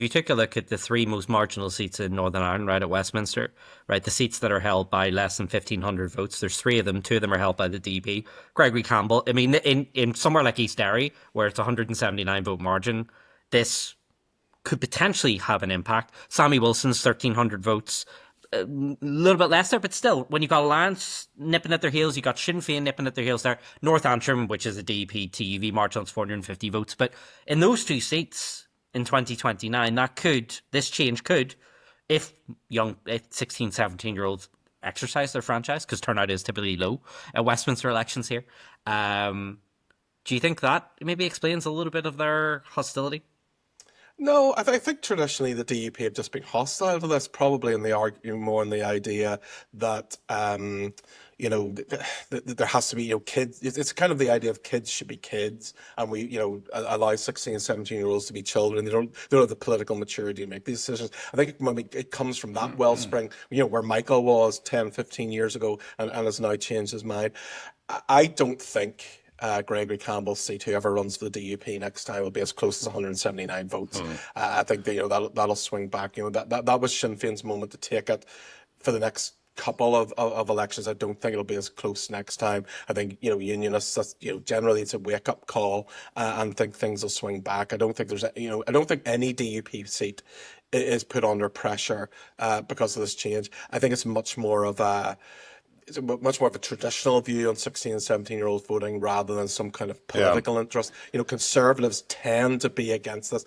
you take a look at the three most marginal seats in Northern Ireland, right, at Westminster, right, the seats that are held by less than 1,500 votes, there's three of them. Two of them are held by the DUP. Gregory Campbell, I mean, in somewhere like East Derry, where it's a 179 vote margin, this could potentially have an impact. Sammy Wilson's 1,300 votes, a little bit less there, but still, when you got Alliance nipping at their heels, you got Sinn Féin nipping at their heels there. North Antrim, which is a DUP TUV margin, it's 450 votes. But in those two seats in 2029, this change could, if 16, 17 year olds exercise their franchise, because turnout is typically low at Westminster elections here. Um, do you think that maybe explains a little bit of their hostility? No, I think traditionally the DUP have just been hostile to this, probably in the argument more in the idea that there has to be kids. It's kind of the idea of kids should be kids, and we allow 16 and 17-year-olds to be children. They don't have the political maturity to make these decisions. I think it comes from that wellspring, where Michael was 10, 15 years ago, and has now changed his mind. I don't think Gregory Campbell's seat, whoever runs for the DUP next time, will be as close as 179 votes. I think that, that'll swing back. That was Sinn Féin's moment to take it for the next couple of elections. I don't think it'll be as close next time. I think unionists, generally it's a wake up call, and think things will swing back. I don't think I don't think any DUP seat is put under pressure because of this change. I think it's much more of a traditional view on 16 and 17-year-old voting rather than some kind of Yeah. political interest. Conservatives tend to be against this.